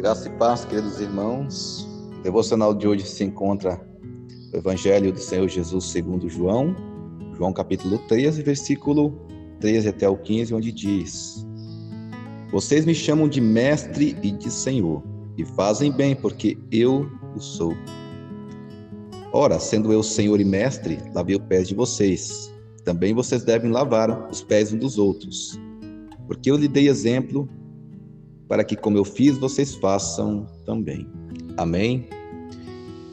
Graça e paz, queridos irmãos. O devocional de hoje se encontra no Evangelho do Senhor Jesus segundo João, capítulo 13, versículo 13 até o 15, onde diz: Vocês me chamam de mestre e de Senhor, e fazem bem, porque eu o sou. Ora, sendo eu Senhor e mestre, lavei os pés de vocês. Também vocês devem lavar os pés uns dos outros, porque eu lhe dei exemplo para que, como eu fiz, vocês façam também. Amém?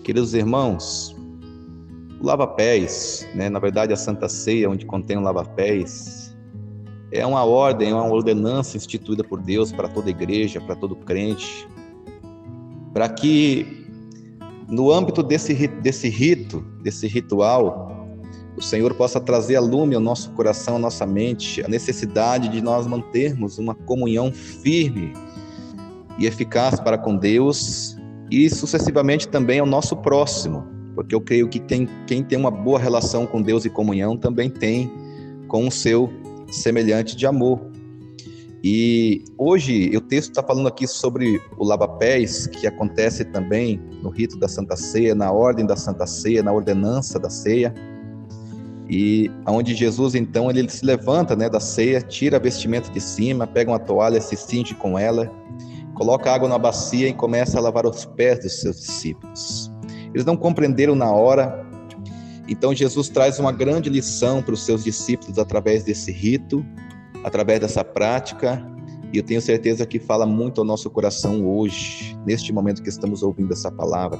Queridos irmãos, o lava-pés, na verdade a Santa Ceia, onde contém o lava-pés, é uma ordem, é uma ordenança instituída por Deus para toda igreja, para todo crente, para que no âmbito desse ritual, o Senhor possa trazer a lume ao nosso coração, à nossa mente, a necessidade de nós mantermos uma comunhão firme e eficaz para com Deus e sucessivamente também ao nosso próximo, porque eu creio que quem tem uma boa relação com Deus e comunhão também tem com o seu semelhante de amor. E hoje o texto está falando aqui sobre o lava-pés, que acontece também no rito da Santa Ceia, na ordem da Santa Ceia, na ordenança da ceia. E onde Jesus, então, ele se levanta da ceia, tira a vestimenta de cima, pega uma toalha, se cinge com ela, coloca água na bacia e começa a lavar os pés dos seus discípulos. Eles não compreenderam na hora, então Jesus traz uma grande lição para os seus discípulos através desse rito, através dessa prática, e eu tenho certeza que fala muito ao nosso coração hoje, neste momento que estamos ouvindo essa palavra.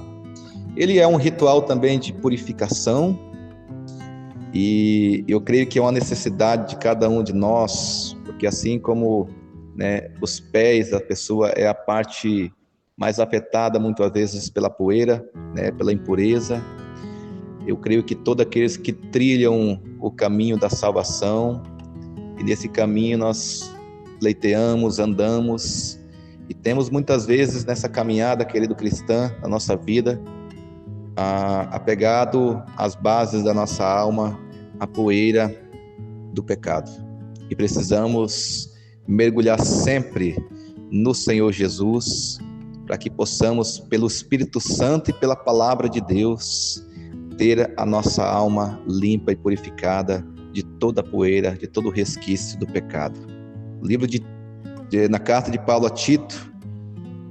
Ele é um ritual também de purificação, e eu creio que é uma necessidade de cada um de nós, porque assim como os pés da pessoa é a parte mais afetada muitas vezes pela poeira, pela impureza, eu creio que todos aqueles que trilham o caminho da salvação, e nesse caminho nós pleiteamos, andamos, e temos muitas vezes nessa caminhada, querido cristã, na nossa vida, apegado às bases da nossa alma, a poeira do pecado. E precisamos mergulhar sempre no Senhor Jesus, para que possamos, pelo Espírito Santo e pela Palavra de Deus, ter a nossa alma limpa e purificada de toda a poeira, de todo o resquício do pecado. O livro na carta de Paulo a Tito,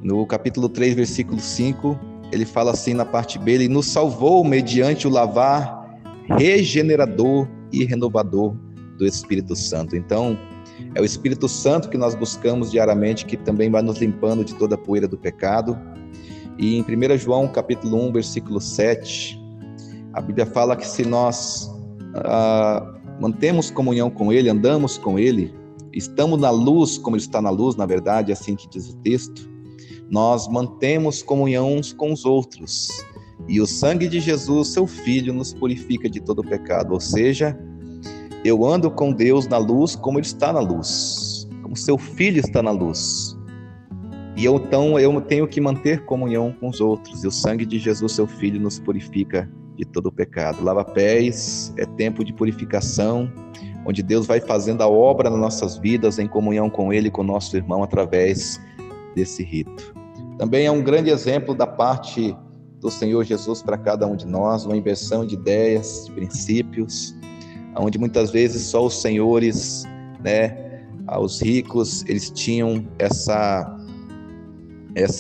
no capítulo 3, versículo 5, ele fala assim na parte B: Ele nos salvou mediante o lavar regenerador e renovador do Espírito Santo. Então, é o Espírito Santo que nós buscamos diariamente, que também vai nos limpando de toda a poeira do pecado. E em 1 João, capítulo 1, versículo 7, a Bíblia fala que se nós mantemos comunhão com Ele, andamos com Ele, estamos na luz, como Ele está na luz, na verdade, é assim que diz o texto, nós mantemos comunhão uns com os outros, e o sangue de Jesus, seu Filho, nos purifica de todo o pecado. Ou seja, eu ando com Deus na luz como Ele está na luz, como seu Filho está na luz, e então eu tenho que manter comunhão com os outros, e o sangue de Jesus, seu Filho, nos purifica de todo o pecado. Lava-pés é tempo de purificação, onde Deus vai fazendo a obra nas nossas vidas, em comunhão com Ele e com o nosso irmão, através desse rito. Também é um grande exemplo da parte do Senhor Jesus para cada um de nós, uma inversão de ideias, de princípios, onde muitas vezes só os senhores, os ricos, eles tinham essa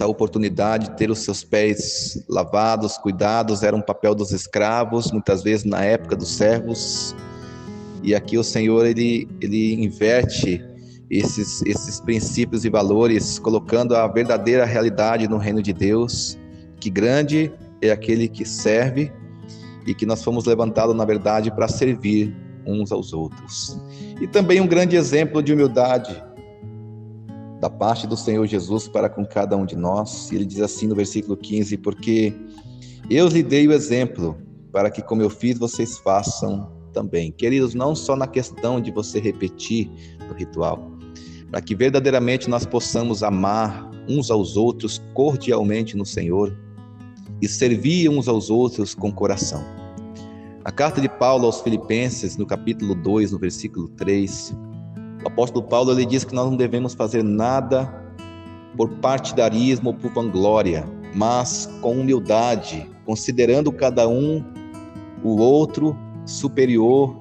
oportunidade de ter os seus pés lavados, cuidados, era um papel dos escravos, muitas vezes na época dos servos, e aqui o Senhor, ele inverte esses princípios e valores, colocando a verdadeira realidade no reino de Deus, que grande é aquele que serve, e que nós fomos levantados, na verdade, para servir uns aos outros. E também um grande exemplo de humildade da parte do Senhor Jesus para com cada um de nós. Ele diz assim no versículo 15: Porque eu lhe dei o exemplo, para que, como eu fiz, vocês façam também. Queridos, não só na questão de você repetir o ritual, para que verdadeiramente nós possamos amar uns aos outros cordialmente no Senhor e servir uns aos outros com coração. A carta de Paulo aos Filipenses, no capítulo 2, no versículo 3, o apóstolo Paulo, ele diz que nós não devemos fazer nada por partidarismo ou por vanglória, mas com humildade, considerando cada um o outro superior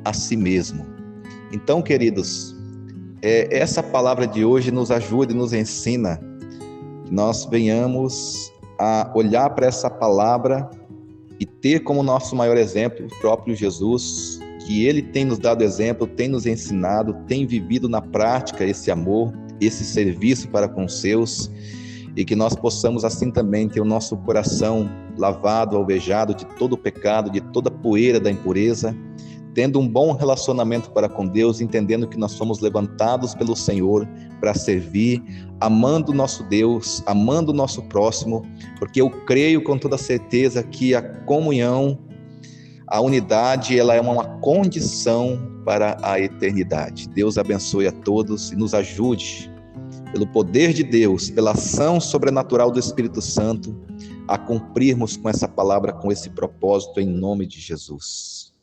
a si mesmo. Então, queridos, essa palavra de hoje nos ajuda e nos ensina que nós venhamos a olhar para essa palavra e ter como nosso maior exemplo o próprio Jesus, que ele tem nos dado exemplo, tem nos ensinado, tem vivido na prática esse amor, esse serviço para com os seus, e que nós possamos assim também ter o nosso coração lavado, alvejado de todo o pecado, de toda a poeira da impureza, tendo um bom relacionamento para com Deus, entendendo que nós somos levantados pelo Senhor para servir, amando o nosso Deus, amando o nosso próximo, porque eu creio com toda certeza que a comunhão, a unidade, ela é uma condição para a eternidade. Deus abençoe a todos e nos ajude, pelo poder de Deus, pela ação sobrenatural do Espírito Santo, a cumprirmos com essa palavra, com esse propósito, em nome de Jesus.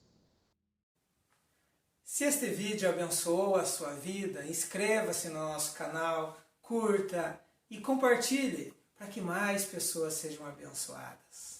Se este vídeo abençoou a sua vida, inscreva-se no nosso canal, curta e compartilhe para que mais pessoas sejam abençoadas.